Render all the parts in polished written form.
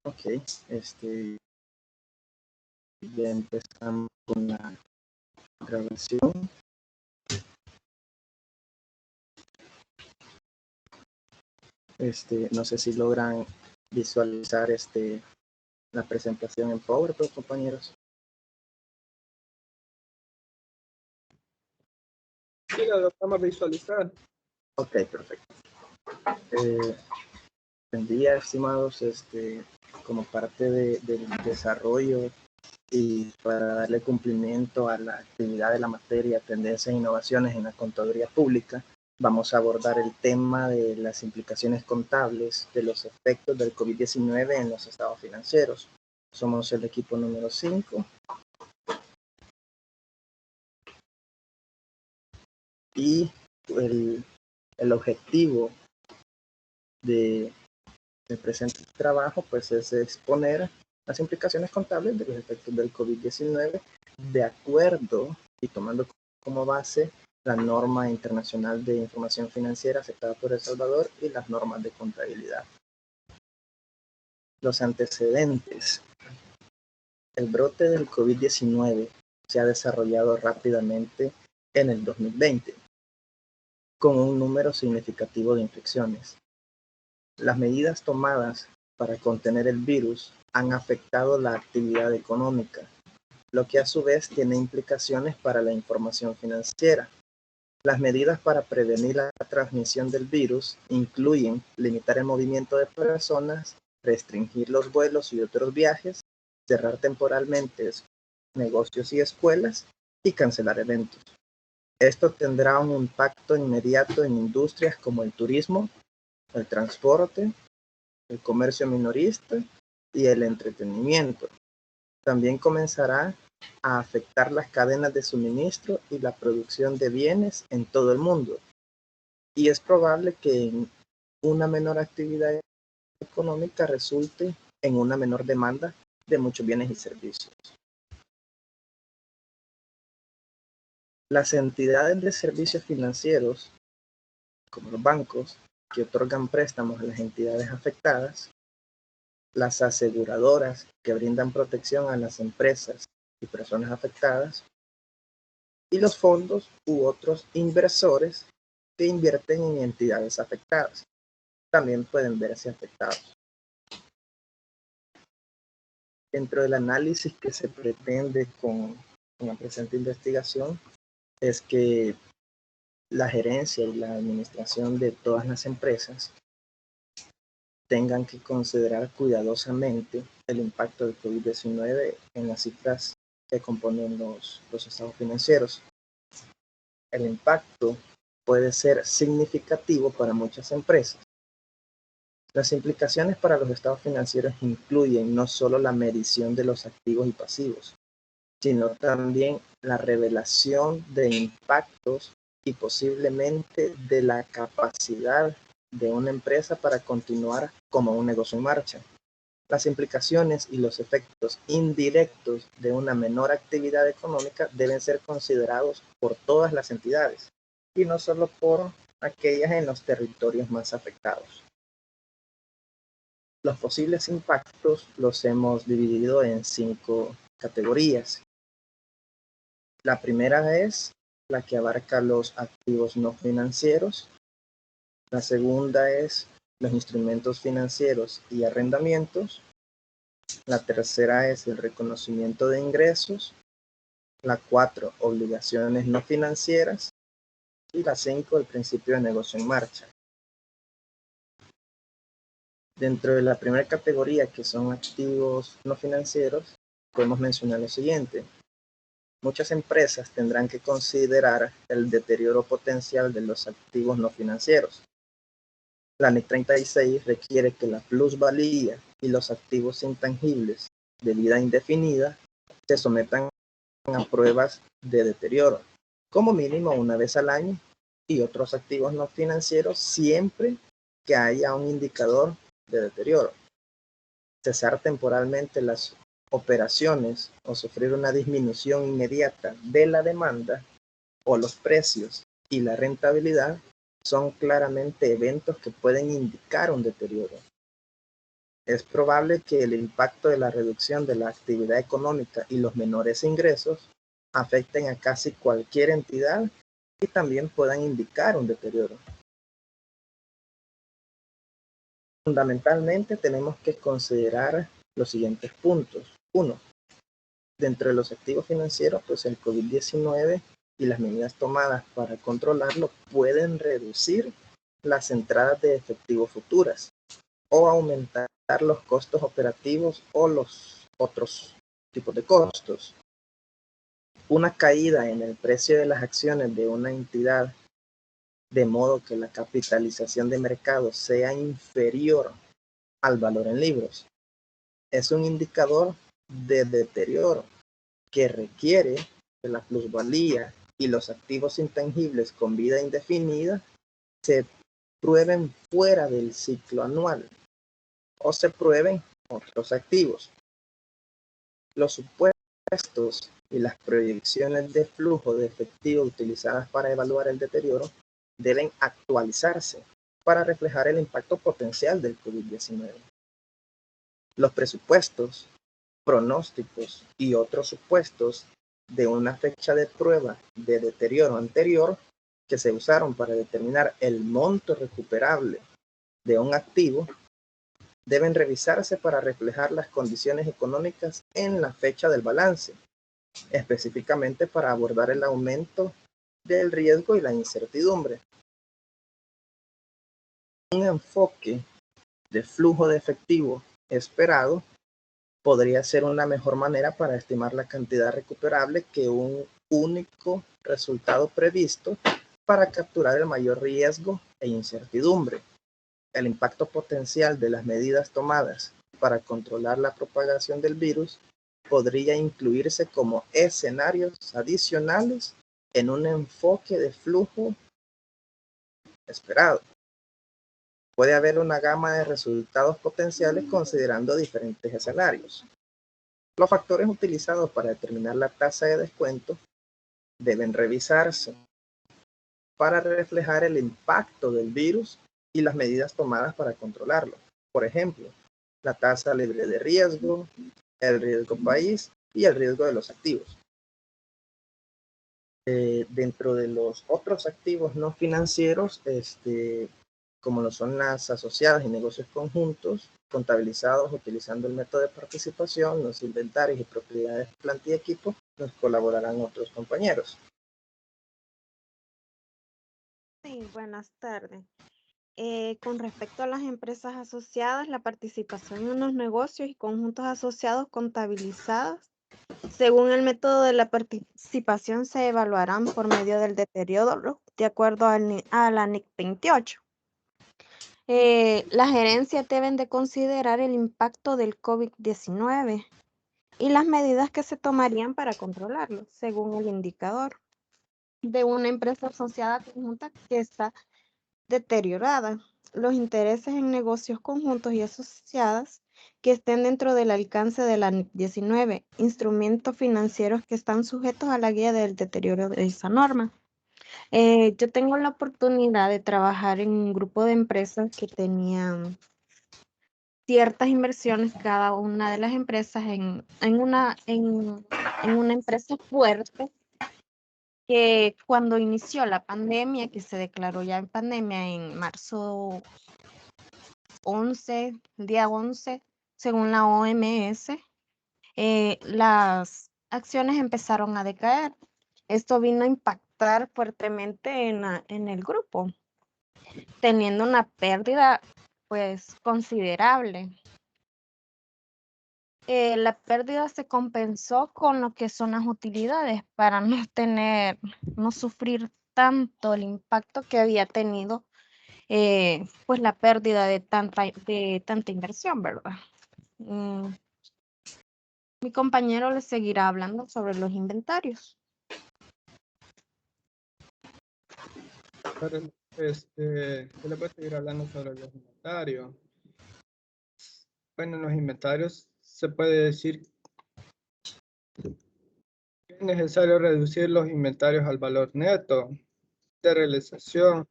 Ok, ya empezamos con la grabación. No sé si logran visualizar la presentación en PowerPoint, compañeros. Sí, la logramos visualizar. Ok, perfecto. Buen día, estimados. Como parte del desarrollo y para darle cumplimiento a la actividad de la materia Tendencias e Innovaciones en la Contaduría Pública, vamos a abordar el tema de las implicaciones contables de los efectos del COVID-19 en los estados financieros. Somos el equipo número 5. Y el objetivo de presente trabajo pues es exponer las implicaciones contables de los efectos del COVID-19 de acuerdo y tomando como base la norma internacional de información financiera aceptada por El Salvador y las normas de contabilidad. Los antecedentes. El brote del COVID-19 se ha desarrollado rápidamente en el 2020 con un número significativo de infecciones. Las medidas tomadas para contener el virus han afectado la actividad económica, lo que a su vez tiene implicaciones para la información financiera. Las medidas para prevenir la transmisión del virus incluyen limitar el movimiento de personas, restringir los vuelos y otros viajes, cerrar temporalmente negocios y escuelas y cancelar eventos. Esto tendrá un impacto inmediato en industrias como el turismo, el transporte, el comercio minorista y el entretenimiento. También comenzará a afectar las cadenas de suministro y la producción de bienes en todo el mundo. Y es probable que una menor actividad económica resulte en una menor demanda de muchos bienes y servicios. Las entidades de servicios financieros, como los bancos, que otorgan préstamos a las entidades afectadas, las aseguradoras que brindan protección a las empresas y personas afectadas, y los fondos u otros inversores que invierten en entidades afectadas también pueden verse afectados. Dentro del análisis que se pretende con la presente investigación es que la gerencia y la administración de todas las empresas tengan que considerar cuidadosamente el impacto del COVID-19 en las cifras que componen los estados financieros. El impacto puede ser significativo para muchas empresas. Las implicaciones para los estados financieros incluyen no solo la medición de los activos y pasivos, sino también la revelación de impactos y posiblemente de la capacidad de una empresa para continuar como un negocio en marcha. Las implicaciones y los efectos indirectos de una menor actividad económica deben ser considerados por todas las entidades y no solo por aquellas en los territorios más afectados. Los posibles impactos los hemos dividido en 5 categorías. La primera es la que abarca los activos no financieros. La segunda es los instrumentos financieros y arrendamientos. La tercera es el reconocimiento de ingresos. La 4, obligaciones no financieras. Y la 5, el principio de negocio en marcha. Dentro de la primera categoría, que son activos no financieros, podemos mencionar lo siguiente. Muchas empresas tendrán que considerar el deterioro potencial de los activos no financieros. La NIC 36 requiere que la plusvalía y los activos intangibles de vida indefinida se sometan a pruebas de deterioro, como mínimo una vez al año, y otros activos no financieros siempre que haya un indicador de deterioro. Cesar temporalmente las operaciones o sufrir una disminución inmediata de la demanda o los precios y la rentabilidad son claramente eventos que pueden indicar un deterioro. Es probable que el impacto de la reducción de la actividad económica y los menores ingresos afecten a casi cualquier entidad y también puedan indicar un deterioro. Fundamentalmente tenemos que considerar los siguientes puntos. 1. Dentro de los activos financieros, pues el COVID-19 y las medidas tomadas para controlarlo pueden reducir las entradas de efectivo futuras o aumentar los costos operativos o los otros tipos de costos. Una caída en el precio de las acciones de una entidad, de modo que la capitalización de mercado sea inferior al valor en libros, es un indicador de deterioro que requiere que la plusvalía y los activos intangibles con vida indefinida se prueben fuera del ciclo anual o se prueben otros activos. Los supuestos y las proyecciones de flujo de efectivo utilizadas para evaluar el deterioro deben actualizarse para reflejar el impacto potencial del COVID-19. Los presupuestos, pronósticos y otros supuestos de una fecha de prueba de deterioro anterior que se usaron para determinar el monto recuperable de un activo deben revisarse para reflejar las condiciones económicas en la fecha del balance, específicamente para abordar el aumento del riesgo y la incertidumbre. Un enfoque de flujo de efectivo esperado podría ser una mejor manera para estimar la cantidad recuperable que un único resultado previsto para capturar el mayor riesgo e incertidumbre. El impacto potencial de las medidas tomadas para controlar la propagación del virus podría incluirse como escenarios adicionales en un enfoque de flujo esperado. Puede haber una gama de resultados potenciales considerando diferentes escenarios. Los factores utilizados para determinar la tasa de descuento deben revisarse para reflejar el impacto del virus y las medidas tomadas para controlarlo. Por ejemplo, la tasa libre de riesgo, el riesgo país y el riesgo de los activos. Dentro de los otros activos no financieros, como lo son las asociadas y negocios conjuntos, contabilizados utilizando el método de participación, los inventarios y propiedades, planta y equipo, nos colaborarán otros compañeros. Sí, buenas tardes. Con respecto a las empresas asociadas, la participación en los negocios y conjuntos asociados contabilizados, según el método de la participación, se evaluarán por medio del deterioro de acuerdo a la NIC 28. Las gerencias deben de considerar el impacto del COVID-19 y las medidas que se tomarían para controlarlo, según el indicador de una empresa asociada conjunta que está deteriorada. Los intereses en negocios conjuntos y asociadas que estén dentro del alcance de la NIC 19, instrumentos financieros que están sujetos a la guía del deterioro de esa norma. Yo tengo la oportunidad de trabajar en un grupo de empresas que tenían ciertas inversiones, cada una de las empresas en una empresa fuerte, que cuando inició la pandemia, que se declaró ya en pandemia en marzo 11, el día 11, según la OMS, las acciones empezaron a decaer. Esto vino a impactar fuertemente en el grupo, teniendo una pérdida pues considerable. La pérdida se compensó con lo que son las utilidades para no sufrir tanto el impacto que había tenido pues la pérdida de tanta inversión, ¿verdad? Mi compañero les seguirá hablando sobre los inventarios. Pero, yo les voy a seguir hablando sobre los inventarios. Bueno, en los inventarios se puede decir que es necesario reducir los inventarios al valor neto de realización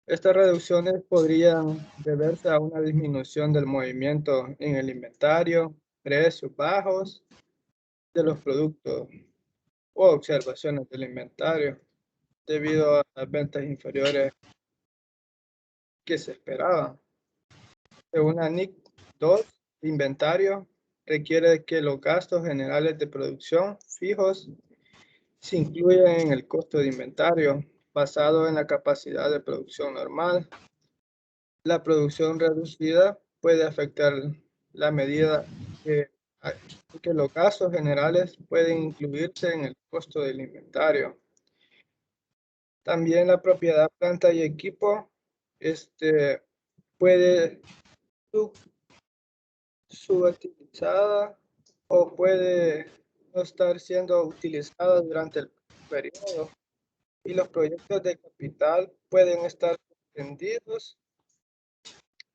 Estas reducciones podrían deberse a una disminución del movimiento en el inventario, precios bajos de los productos o observaciones del inventario debido a las ventas inferiores que se esperaban. Según la NIC 2, el inventario requiere que los gastos generales de producción fijos se incluyan en el costo de inventario basado en la capacidad de producción normal. La producción reducida puede afectar la medida que los gastos generales pueden incluirse en el costo del inventario. También la propiedad, planta y equipo puede subutilizada o puede no estar siendo utilizada durante el periodo, y los proyectos de capital pueden estar suspendidos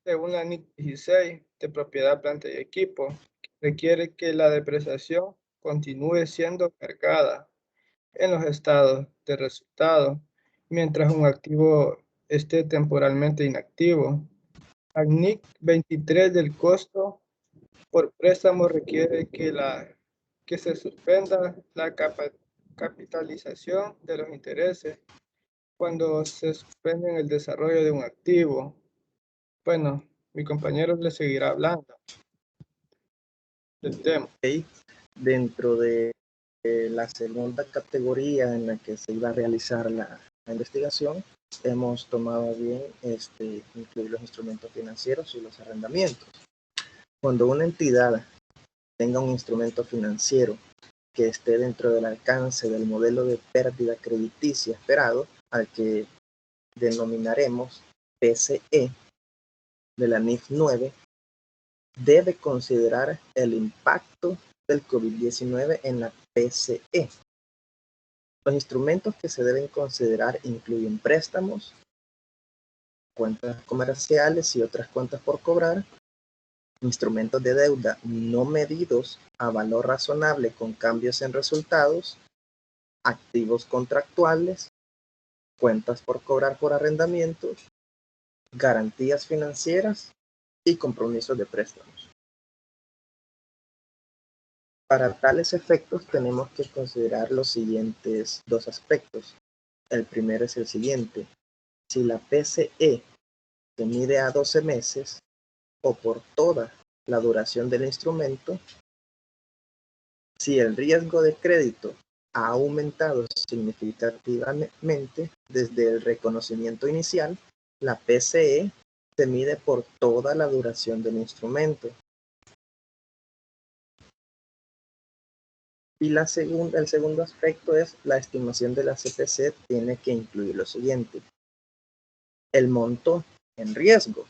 según la NIC 16 de propiedad, planta y equipo, que requiere que la depreciación continúe siendo cargada en los estados de resultado mientras un activo esté temporalmente inactivo. La NIC 23 del costo por préstamo requiere que se suspenda la capitalización de los intereses cuando se suspende el desarrollo de un activo. Bueno, mi compañero le seguirá hablando del tema. Dentro de la segunda categoría en la que se iba a realizar la investigación, hemos tomado bien incluir los instrumentos financieros y los arrendamientos. Cuando una entidad tenga un instrumento financiero que esté dentro del alcance del modelo de pérdida crediticia esperado, al que denominaremos PCE de la NIF 9, debe considerar el impacto del COVID-19 en la PCE. Los instrumentos que se deben considerar incluyen préstamos, cuentas comerciales y otras cuentas por cobrar, instrumentos de deuda no medidos a valor razonable con cambios en resultados, activos contractuales, cuentas por cobrar por arrendamientos, garantías financieras y compromisos de préstamos. Para tales efectos tenemos que considerar los siguientes dos aspectos. El primero es el siguiente: si la PCE se mide a 12 meses o por toda la duración del instrumento, si el riesgo de crédito ha aumentado significativamente desde el reconocimiento inicial, la PCE se mide por toda la duración del instrumento. Y el segundo aspecto es la estimación de la CPC tiene que incluir lo siguiente: el monto en riesgo,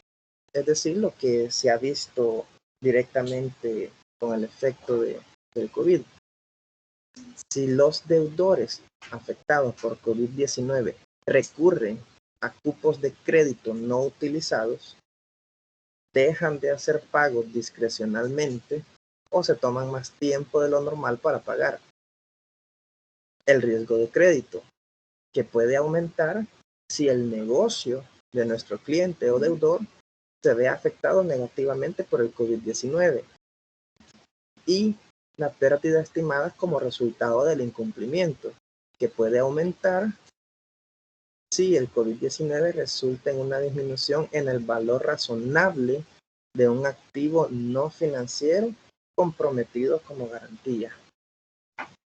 es decir, lo que se ha visto directamente con el efecto del COVID. Si los deudores afectados por COVID-19 recurren a cupos de crédito no utilizados, dejan de hacer pagos discrecionalmente o se toman más tiempo de lo normal para pagar. El riesgo de crédito, que puede aumentar si el negocio de nuestro cliente o deudor se ve afectado negativamente por el COVID-19, y la pérdida estimada como resultado del incumplimiento, que puede aumentar si el COVID-19 resulta en una disminución en el valor razonable de un activo no financiero comprometido como garantía.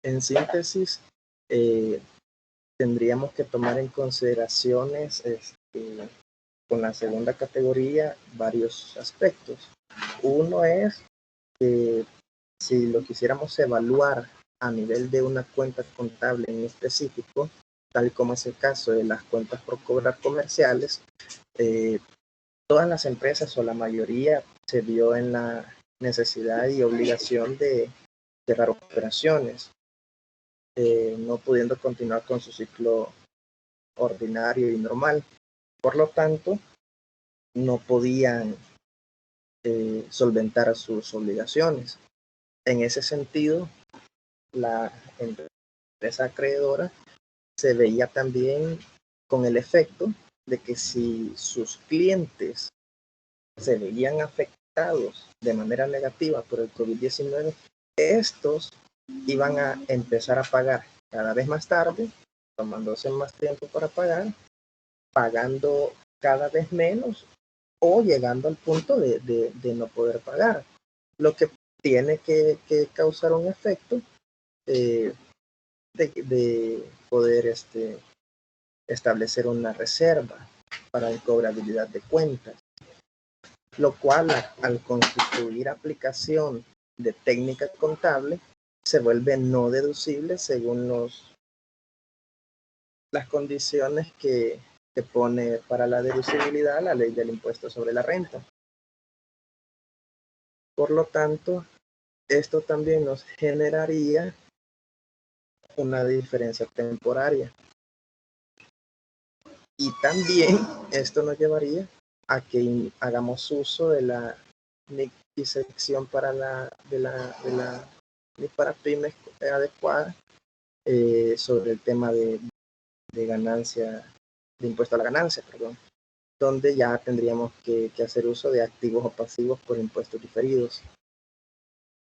En síntesis, tendríamos que tomar en consideraciones con la segunda categoría varios aspectos. Uno es que si lo quisiéramos evaluar a nivel de una cuenta contable en específico, tal como es el caso de las cuentas por cobrar comerciales, todas las empresas o la mayoría se vio en la necesidad y obligación de cerrar operaciones, no pudiendo continuar con su ciclo ordinario y normal. Por lo tanto, no podían solventar sus obligaciones. En ese sentido, la empresa acreedora se veía también con el efecto de que si sus clientes se veían afectados de manera negativa por el COVID-19, estos iban a empezar a pagar cada vez más tarde, tomándose más tiempo para pagar, pagando cada vez menos o llegando al punto de no poder pagar, lo que tiene que causar un efecto de poder establecer una reserva para la cobrabilidad de cuentas, lo cual al constituir aplicación de técnica contable se vuelve no deducible según las condiciones que pone para la deducibilidad la ley del impuesto sobre la renta. Por lo tanto, esto también nos generaría una diferencia temporaria. Y también esto nos llevaría a que hagamos uso de la NIC sección para de la NIC para pymes adecuada sobre el tema de ganancia, de impuesto a la ganancia, perdón, donde ya tendríamos que hacer uso de activos o pasivos por impuestos diferidos.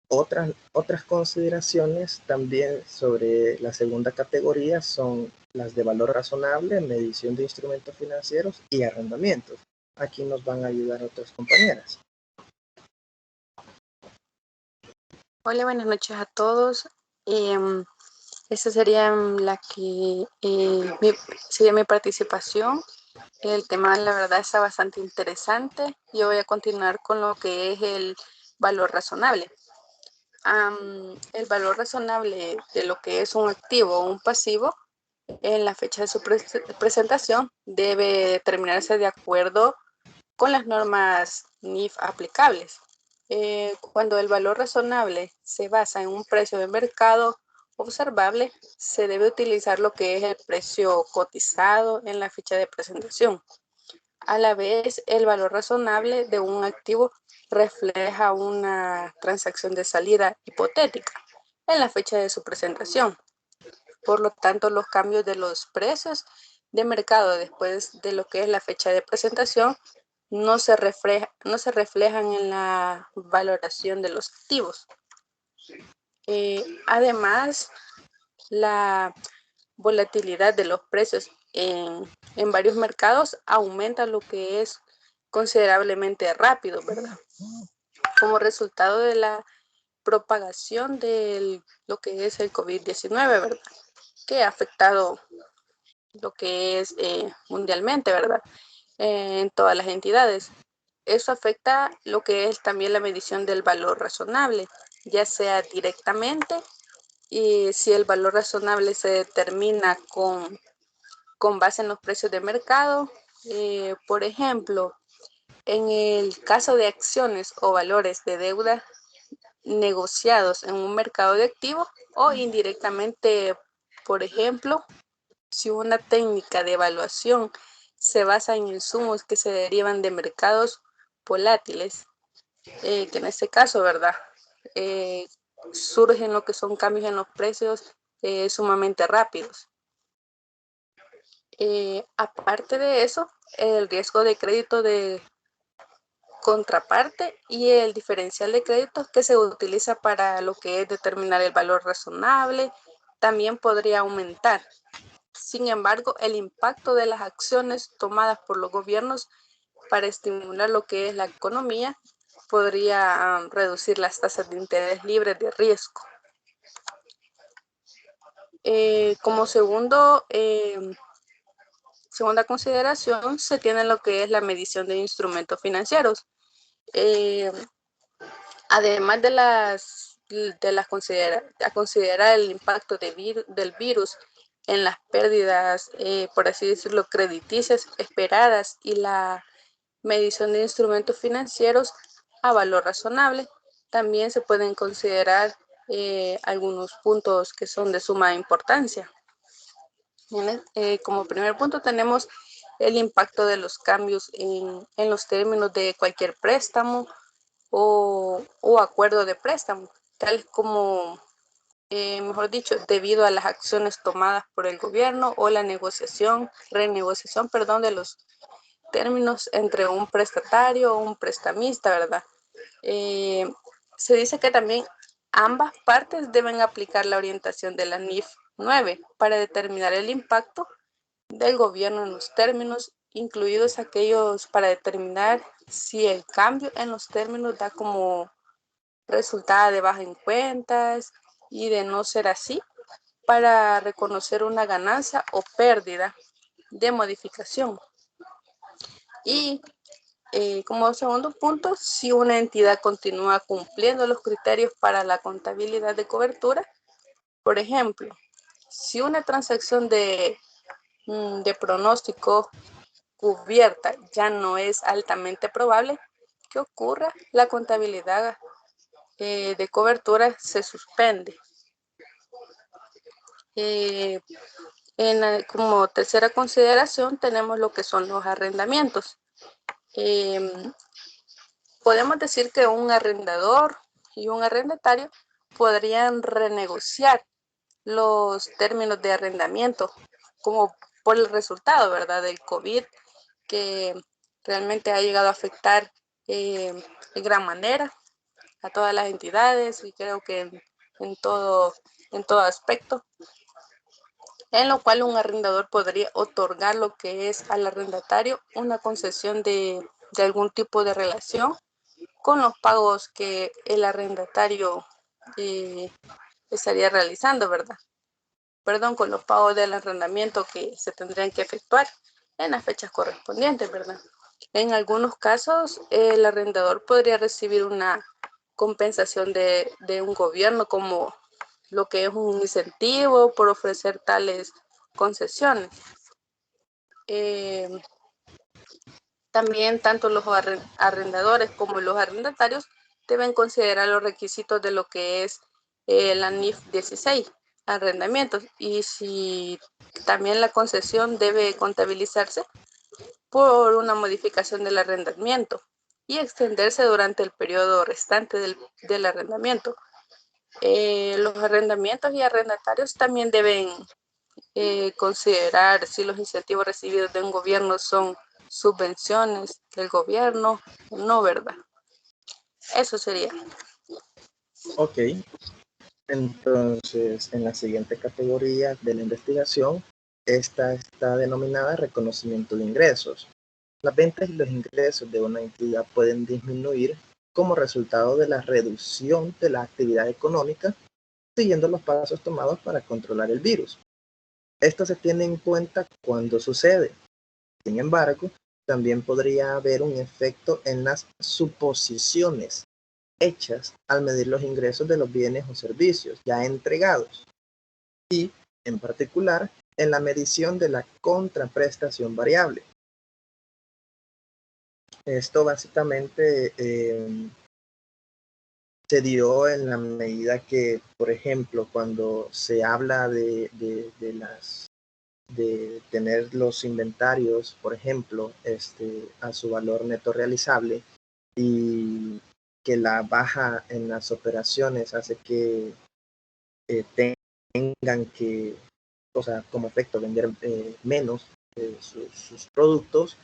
Otras consideraciones también sobre la segunda categoría son las de valor razonable, medición de instrumentos financieros y arrendamientos. Aquí nos van a ayudar otras compañeras. Hola, buenas noches a todos. Esta sería sería mi participación. El tema, la verdad, está bastante interesante. Yo voy a continuar con lo que es el valor razonable. El valor razonable de lo que es un activo o un pasivo en la fecha de su presentación debe determinarse de acuerdo con las normas NIF aplicables. Cuando el valor razonable se basa en un precio de mercado observable, se debe utilizar lo que es el precio cotizado en la ficha de presentación. A la vez, el valor razonable de un activo refleja una transacción de salida hipotética en la fecha de su presentación. Por lo tanto, los cambios de los precios de mercado después de lo que es la fecha de presentación no se reflejan en la valoración de los activos. Además, la volatilidad de los precios en varios mercados aumenta lo que es considerablemente rápido, ¿verdad? Como resultado de la propagación de lo que es el COVID-19, ¿verdad? Que ha afectado lo que es mundialmente, ¿verdad? En todas las entidades. Eso afecta lo que es también la medición del valor razonable, ya sea directamente, y si el valor razonable se determina con base en los precios de mercado. Por ejemplo, en el caso de acciones o valores de deuda negociados en un mercado de activos, o indirectamente, por ejemplo, si una técnica de evaluación se basa en insumos que se derivan de mercados volátiles, que en este caso, ¿verdad? Surgen lo que son cambios en los precios sumamente rápidos. Aparte de eso, el riesgo de crédito de contraparte y el diferencial de crédito que se utiliza para lo que es determinar el valor razonable también podría aumentar. Sin embargo, el impacto de las acciones tomadas por los gobiernos para estimular lo que es la economía podría reducir las tasas de interés libres de riesgo. Como segunda consideración, se tiene lo que es la medición de instrumentos financieros. Además de considerar el impacto del virus en las pérdidas, por así decirlo, crediticias esperadas y la medición de instrumentos financieros a valor razonable, también se pueden considerar algunos puntos que son de suma importancia. Como primer punto tenemos el impacto de los cambios en los términos de cualquier préstamo o acuerdo de préstamo, tal como mejor dicho, debido a las acciones tomadas por el gobierno o la renegociación, de los términos entre un prestatario o un prestamista, ¿verdad? Se dice que también ambas partes deben aplicar la orientación de la NIF 9 para determinar el impacto del gobierno en los términos, incluidos aquellos para determinar si el cambio en los términos da como resultado de baja en cuentas, y de no ser así, para reconocer una ganancia o pérdida de modificación. Y como segundo punto, si una entidad continúa cumpliendo los criterios para la contabilidad de cobertura, por ejemplo, si una transacción de pronóstico cubierta ya no es altamente probable que ocurra, la contabilidad de cobertura se suspende. Como tercera consideración tenemos lo que son los arrendamientos. Podemos decir que un arrendador y un arrendatario podrían renegociar los términos de arrendamiento como por el resultado, ¿verdad?, del COVID, que realmente ha llegado a afectar en gran manera a todas las entidades, y creo que en todo aspecto, en lo cual un arrendador podría otorgar lo que es al arrendatario una concesión de algún tipo de relación con los pagos que el arrendatario estaría realizando, ¿verdad? Con los pagos del arrendamiento que se tendrían que efectuar en las fechas correspondientes, ¿verdad? En algunos casos, el arrendador podría recibir una compensación de un gobierno, como lo que es un incentivo por ofrecer tales concesiones. También tanto los arrendadores como los arrendatarios deben considerar los requisitos de lo que es la NIF 16, arrendamientos, y si también la concesión debe contabilizarse por una modificación del arrendamiento y extenderse durante el periodo restante del arrendamiento. Los arrendamientos y arrendatarios también deben considerar si los incentivos recibidos de un gobierno son subvenciones del gobierno o no, ¿verdad? Eso sería. Ok, entonces en la siguiente categoría de la investigación, esta está denominada reconocimiento de ingresos. Las ventas y los ingresos de una entidad pueden disminuir como resultado de la reducción de la actividad económica, siguiendo los pasos tomados para controlar el virus. Esto se tiene en cuenta cuando sucede. Sin embargo, también podría haber un efecto en las suposiciones hechas al medir los ingresos de los bienes o servicios ya entregados y, en particular, en la medición de la contraprestación variable. Esto básicamente se dio en la medida que, por ejemplo, cuando se habla de tener los inventarios, por ejemplo, a su valor neto realizable, y que la baja en las operaciones hace que tengan que, o sea, como efecto, vender menos sus productos,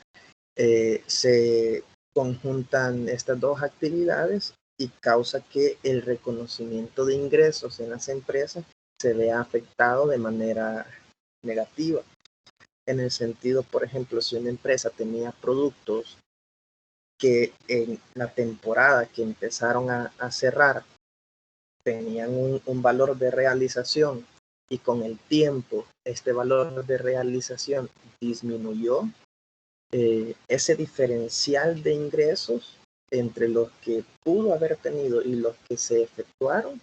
se conjuntan estas dos actividades y causa que el reconocimiento de ingresos en las empresas se vea afectado de manera negativa. En el sentido, por ejemplo, si una empresa tenía productos que en la temporada que empezaron a cerrar tenían un valor de realización, y con el tiempo este valor de realización disminuyó, ese diferencial de ingresos entre los que pudo haber tenido y los que se efectuaron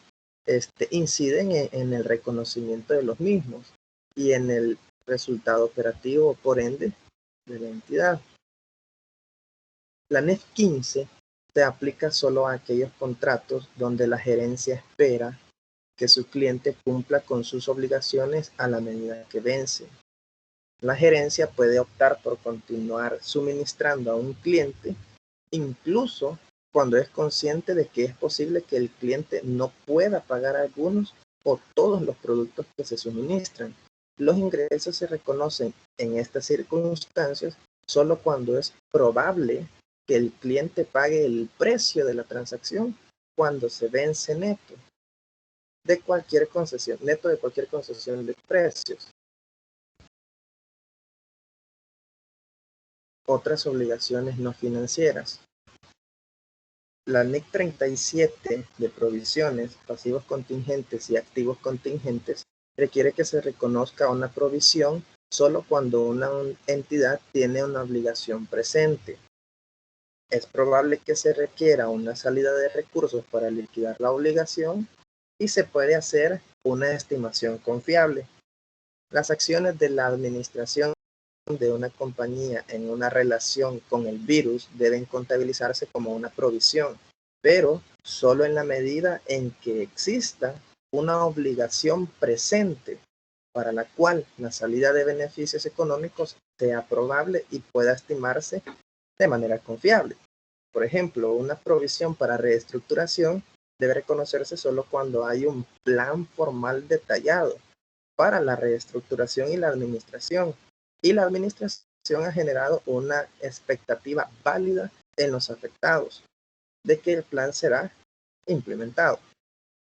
inciden en el reconocimiento de los mismos y en el resultado operativo, por ende, de la entidad. La NIF 15 se aplica solo a aquellos contratos donde la gerencia espera que su cliente cumpla con sus obligaciones a la medida que vence. La gerencia puede optar por continuar suministrando a un cliente, incluso cuando es consciente de que es posible que el cliente no pueda pagar algunos o todos los productos que se suministran. Los ingresos se reconocen en estas circunstancias solo cuando es probable que el cliente pague el precio de la transacción cuando se vence neto de cualquier concesión de precios. Otras obligaciones no financieras. La NIC 37 de provisiones, pasivos contingentes y activos contingentes requiere que se reconozca una provisión solo cuando una entidad tiene una obligación presente. Es probable que se requiera una salida de recursos para liquidar la obligación y se puede hacer una estimación confiable. Las acciones de la administración de una compañía en una relación con el virus deben contabilizarse como una provisión, pero solo en la medida en que exista una obligación presente para la cual la salida de beneficios económicos sea probable y pueda estimarse de manera confiable. Por ejemplo, una provisión para reestructuración debe reconocerse solo cuando hay un plan formal detallado para la reestructuración y la administración ha generado una expectativa válida en los afectados de que el plan será implementado.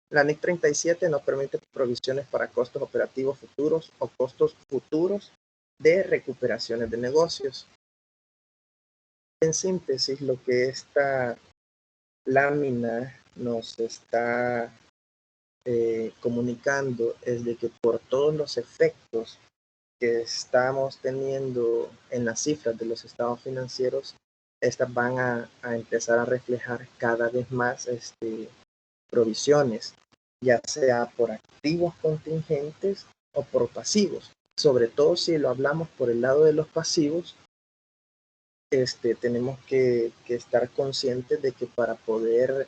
La NIC 37 no permite provisiones para costos operativos futuros o costos futuros de recuperaciones de negocios. En síntesis, lo que esta lámina nos está comunicando es de que por todos los efectos que estamos teniendo en las cifras de los estados financieros, estas van a empezar a reflejar cada vez más provisiones, ya sea por activos contingentes o por pasivos. Sobre todo si lo hablamos por el lado de los pasivos, tenemos que estar conscientes de que para poder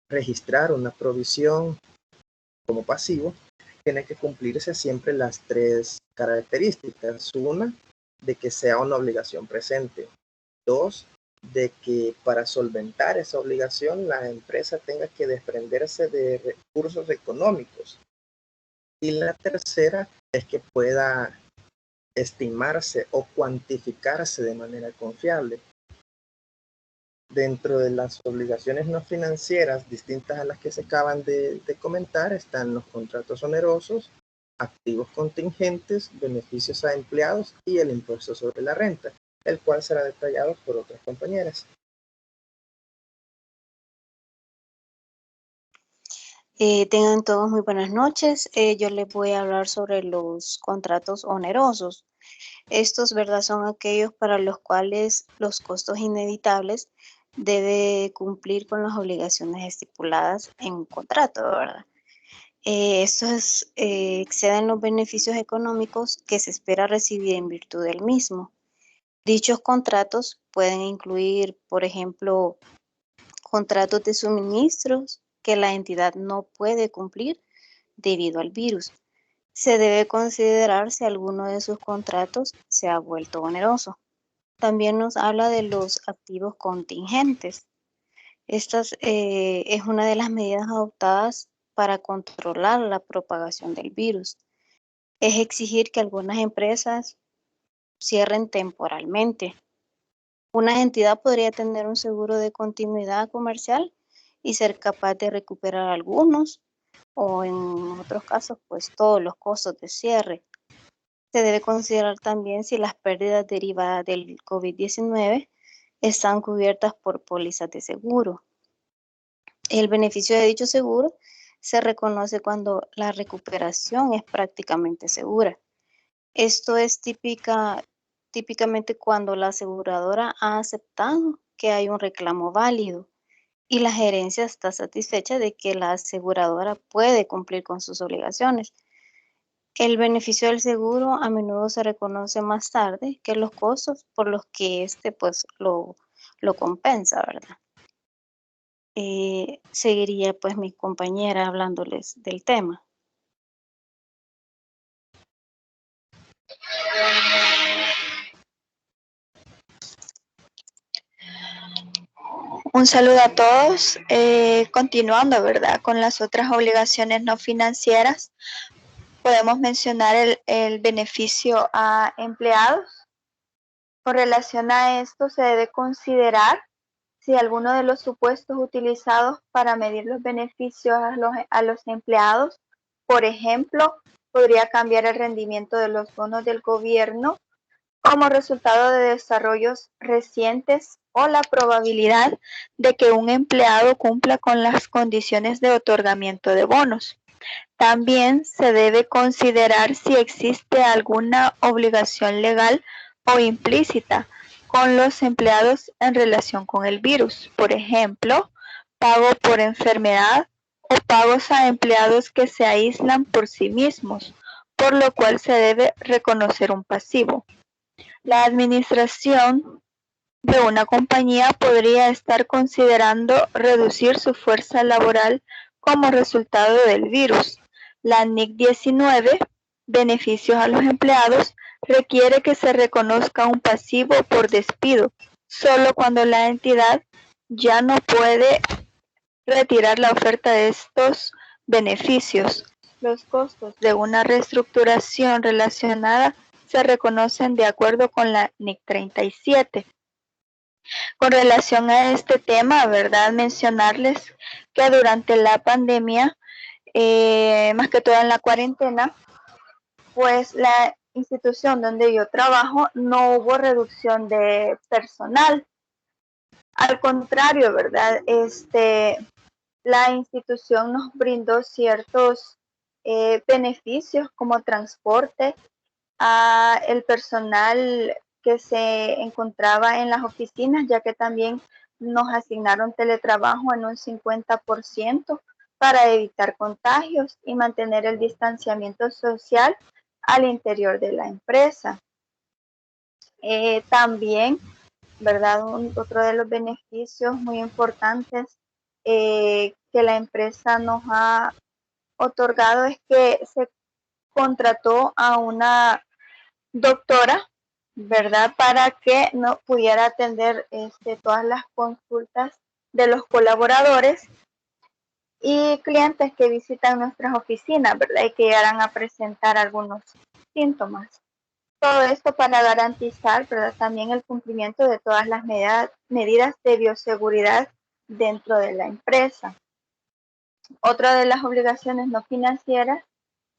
registrar una provisión como pasivo, tiene que cumplirse siempre las tres características. Una, de que sea una obligación presente. Dos, de que para solventar esa obligación la empresa tenga que desprenderse de recursos económicos. Y la tercera es que pueda estimarse o cuantificarse de manera confiable. Dentro de las obligaciones no financieras distintas a las que se acaban de comentar están los contratos onerosos, activos contingentes, beneficios a empleados y el impuesto sobre la renta, el cual será detallado por otras compañeras. Tengan todos muy buenas noches. Yo les voy a hablar sobre los contratos onerosos. Estos, ¿verdad?, son aquellos para los cuales los costos inevitables debe cumplir con las obligaciones estipuladas en un contrato, ¿verdad? Estos exceden los beneficios económicos que se espera recibir en virtud del mismo. Dichos contratos pueden incluir, por ejemplo, contratos de suministros que la entidad no puede cumplir debido al virus. Se debe considerar si alguno de sus contratos se ha vuelto oneroso. También nos habla de los activos contingentes. Esta es una de las medidas adoptadas para controlar la propagación del virus. Es exigir que algunas empresas cierren temporalmente. Una entidad podría tener un seguro de continuidad comercial y ser capaz de recuperar algunos o en otros casos, pues todos los costos de cierre. Se debe considerar también si las pérdidas derivadas del COVID-19 están cubiertas por pólizas de seguro. El beneficio de dicho seguro se reconoce cuando la recuperación es prácticamente segura. Esto es típicamente cuando la aseguradora ha aceptado que hay un reclamo válido y la gerencia está satisfecha de que la aseguradora puede cumplir con sus obligaciones. El beneficio del seguro a menudo se reconoce más tarde que los costos por los que pues lo compensa, ¿verdad? Seguiría pues mi compañera hablándoles del tema. Un saludo a todos. Continuando, ¿verdad? Con las otras obligaciones no financieras, podemos mencionar el beneficio a empleados. Con relación a esto, se debe considerar si alguno de los supuestos utilizados para medir los beneficios a los empleados, por ejemplo, podría cambiar el rendimiento de los bonos del gobierno como resultado de desarrollos recientes o la probabilidad de que un empleado cumpla con las condiciones de otorgamiento de bonos. También se debe considerar si existe alguna obligación legal o implícita con los empleados en relación con el virus. Por ejemplo, pago por enfermedad o pagos a empleados que se aíslan por sí mismos, por lo cual se debe reconocer un pasivo. La administración de una compañía podría estar considerando reducir su fuerza laboral como resultado del virus. La NIC 19, beneficios a los empleados, requiere que se reconozca un pasivo por despido, solo cuando la entidad ya no puede retirar la oferta de estos beneficios. Los costos de una reestructuración relacionada se reconocen de acuerdo con la NIC 37. Con relación a este tema, ¿verdad? Mencionarles que durante la pandemia, más que todo en la cuarentena, pues la institución donde yo trabajo no hubo reducción de personal. Al contrario, ¿verdad? La institución nos brindó ciertos beneficios como transporte a el personal que se encontraba en las oficinas, ya que también nos asignaron teletrabajo en un 50% para evitar contagios y mantener el distanciamiento social al interior de la empresa. También, ¿verdad? Otro de los beneficios muy importantes que la empresa nos ha otorgado es que se contrató a una doctora, ¿verdad? Para que no pudiera atender todas las consultas de los colaboradores y clientes que visitan nuestras oficinas, ¿verdad? Y que llegarán a presentar algunos síntomas. Todo esto para garantizar, ¿verdad? También el cumplimiento de todas las medidas de bioseguridad dentro de la empresa. Otra de las obligaciones no financieras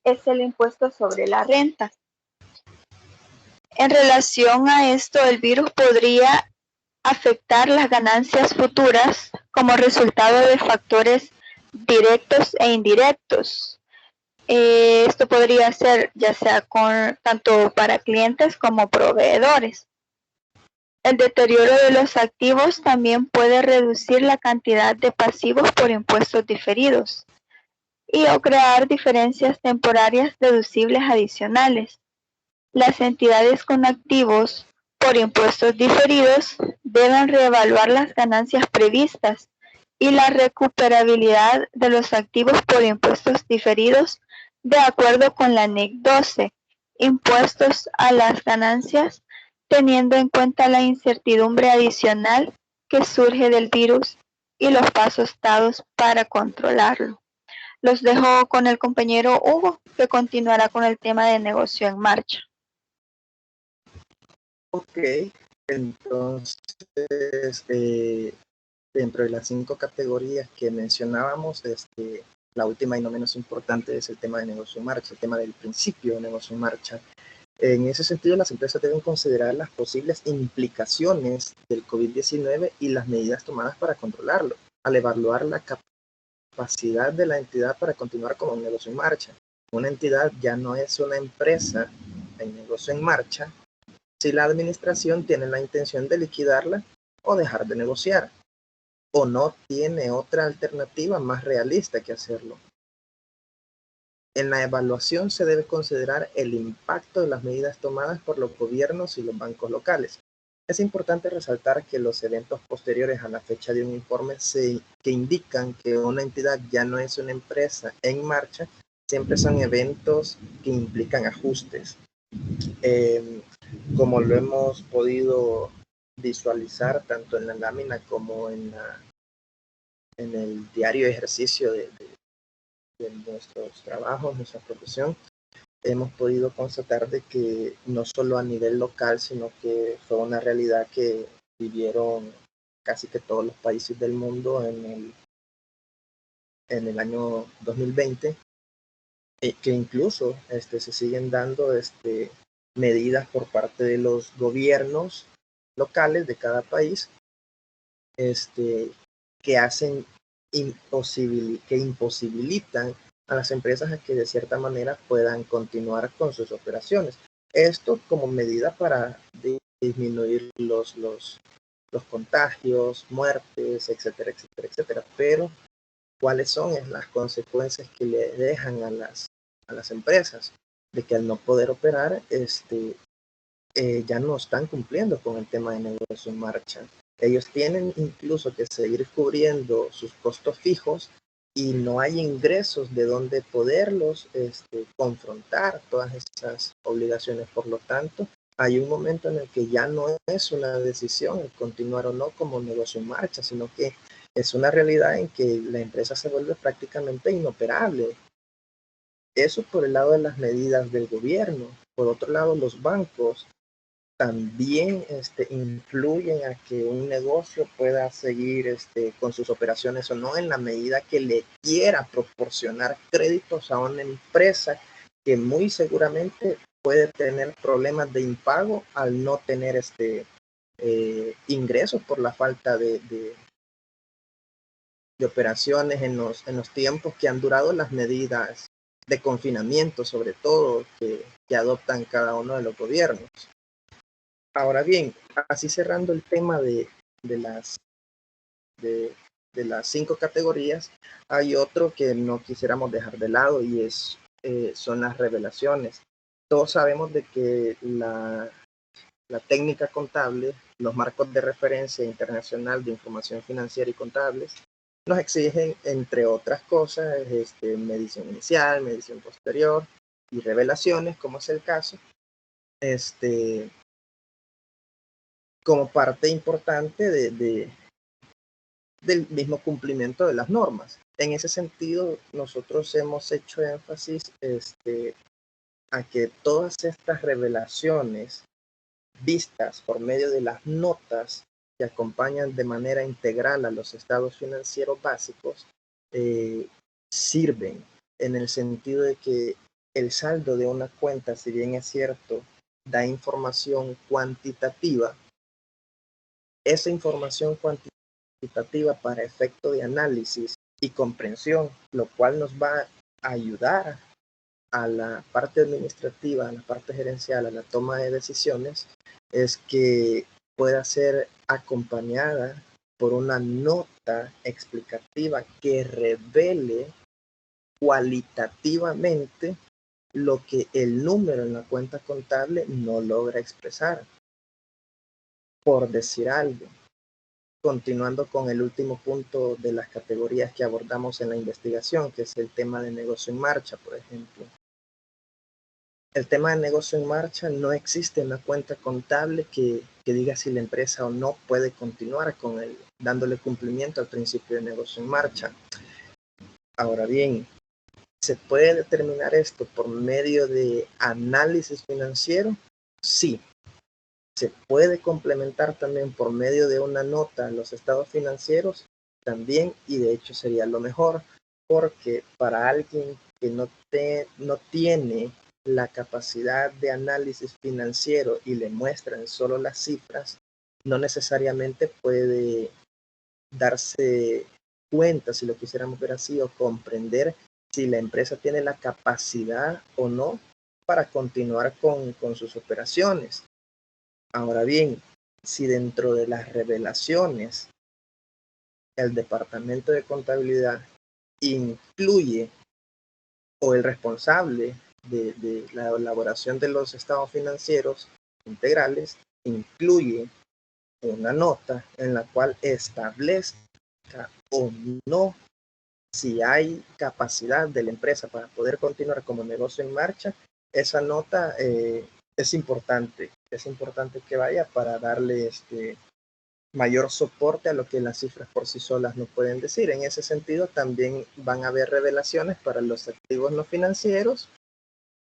es el impuesto sobre la renta. En relación a esto, el virus podría afectar las ganancias futuras como resultado de factores directos e indirectos. Esto podría ser ya sea tanto para clientes como proveedores. El deterioro de los activos también puede reducir la cantidad de pasivos por impuestos diferidos o crear diferencias temporarias deducibles adicionales. Las entidades con activos por impuestos diferidos deben reevaluar las ganancias previstas y la recuperabilidad de los activos por impuestos diferidos de acuerdo con la NIC 12, impuestos a las ganancias, teniendo en cuenta la incertidumbre adicional que surge del virus y los pasos dados para controlarlo. Los dejo con el compañero Hugo, que continuará con el tema de negocio en marcha. Ok, entonces dentro de las 5 categorías que mencionábamos, la última y no menos importante es el tema de negocio en marcha, el tema del principio de negocio en marcha. En ese sentido, las empresas deben considerar las posibles implicaciones del COVID-19 y las medidas tomadas para controlarlo, al evaluar la capacidad de la entidad para continuar como un negocio en marcha. Una entidad ya no es una empresa en negocio en marcha si la administración tiene la intención de liquidarla o dejar de negociar, o no tiene otra alternativa más realista que hacerlo. En la evaluación se debe considerar el impacto de las medidas tomadas por los gobiernos y los bancos locales. Es importante resaltar que los eventos posteriores a la fecha de un informe que indican que una entidad ya no es una empresa en marcha, siempre son eventos que implican ajustes. Como lo hemos podido visualizar tanto en la lámina como en el diario ejercicio de nuestros trabajos, nuestra profesión, hemos podido constatar de que no solo a nivel local, sino que fue una realidad que vivieron casi que todos los países del mundo en el año 2020, que incluso se siguen dando medidas por parte de los gobiernos locales de cada país que hacen que imposibilitan a las empresas a que de cierta manera puedan continuar con sus operaciones. Esto como medida para disminuir los contagios, muertes, etcétera, etcétera, etcétera. Pero, ¿cuáles son las consecuencias que le dejan a las empresas? De que al no poder operar, ya no están cumpliendo con el tema de negocio en marcha. Ellos tienen incluso que seguir cubriendo sus costos fijos y no hay ingresos de donde poderlos confrontar todas esas obligaciones. Por lo tanto, hay un momento en el que ya no es una decisión el continuar o no como negocio en marcha, sino que es una realidad en que la empresa se vuelve prácticamente inoperable. Eso por el lado de las medidas del gobierno. Por otro lado, los bancos también influyen a que un negocio pueda seguir con sus operaciones o no, en la medida que le quiera proporcionar créditos a una empresa que muy seguramente puede tener problemas de impago al no tener ingresos por la falta de operaciones en los tiempos que han durado las medidas de confinamiento, sobre todo que adoptan cada uno de los gobiernos. Ahora bien, así cerrando el tema de las 5 categorías, hay otro que no quisiéramos dejar de lado y son las revelaciones. Todos sabemos de que la técnica contable, los marcos de referencia internacional de información financiera y contables, nos exigen, entre otras cosas, medición inicial, medición posterior y revelaciones, como es el caso, como parte importante del mismo cumplimiento de las normas. En ese sentido, nosotros hemos hecho énfasis a que todas estas revelaciones vistas por medio de las notas que acompañan de manera integral a los estados financieros básicos sirven en el sentido de que el saldo de una cuenta, si bien es cierto, da información cuantitativa, esa información cuantitativa para efecto de análisis y comprensión, lo cual nos va a ayudar a la parte administrativa, a la parte gerencial, a la toma de decisiones, es que pueda ser acompañada por una nota explicativa que revele cualitativamente lo que el número en la cuenta contable no logra expresar. Por decir algo, continuando con el último punto de las categorías que abordamos en la investigación, que es el tema de negocio en marcha, por ejemplo. El tema de negocio en marcha, no existe una cuenta contable que diga si la empresa o no puede continuar con dándole cumplimiento al principio de negocio en marcha. Ahora bien, ¿se puede determinar esto por medio de análisis financiero? Sí. ¿Se puede complementar también por medio de una nota en los estados financieros? También, y de hecho sería lo mejor, porque para alguien que no tiene la capacidad de análisis financiero y le muestran solo las cifras, no necesariamente puede darse cuenta, si lo quisiéramos ver así, o comprender si la empresa tiene la capacidad o no para continuar con sus operaciones. Ahora bien, si dentro de las revelaciones el departamento de contabilidad incluye, o el responsable de la elaboración de los estados financieros integrales incluye una nota en la cual establezca o no si hay capacidad de la empresa para poder continuar como negocio en marcha, esa nota es importante es importante que vaya para darle mayor soporte a lo que las cifras por sí solas no pueden decir. En ese sentido, también van a haber revelaciones para los activos no financieros,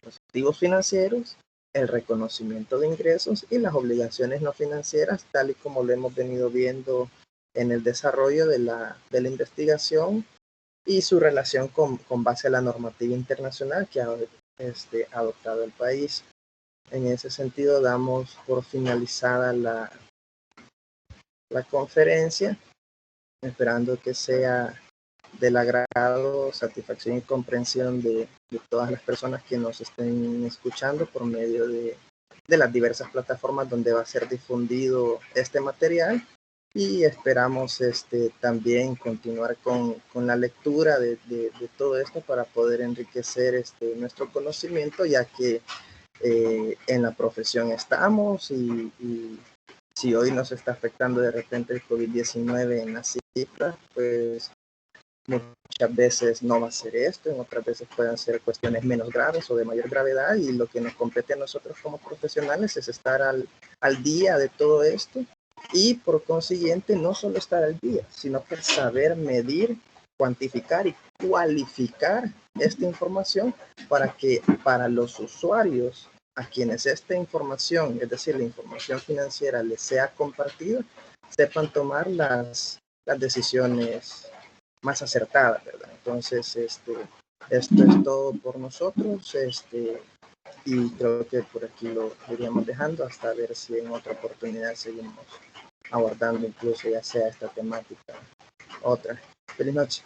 los activos financieros, el reconocimiento de ingresos y las obligaciones no financieras, tal y como lo hemos venido viendo en el desarrollo de la investigación y su relación con base a la normativa internacional que ha adoptado el país. En ese sentido, damos por finalizada la conferencia, esperando que sea del agrado, satisfacción y comprensión de todas las personas que nos estén escuchando por medio de las diversas plataformas donde va a ser difundido este material, y esperamos también continuar con la lectura de todo esto para poder enriquecer nuestro conocimiento, ya que en la profesión estamos y si hoy nos está afectando de repente el COVID-19 en las cifras, pues muchas veces no va a ser esto, en otras veces pueden ser cuestiones menos graves o de mayor gravedad, y lo que nos compete a nosotros como profesionales es estar al día de todo esto, y por consiguiente no solo estar al día, sino que saber medir, cuantificar y cualificar esta información para que para los usuarios a quienes esta información, es decir, la información financiera, les sea compartida, sepan tomar las decisiones más acertadas, ¿verdad? Entonces, esto es todo por nosotros, y creo que por aquí lo iríamos dejando hasta ver si en otra oportunidad seguimos abordando incluso ya sea esta temática, otra. Feliz noche.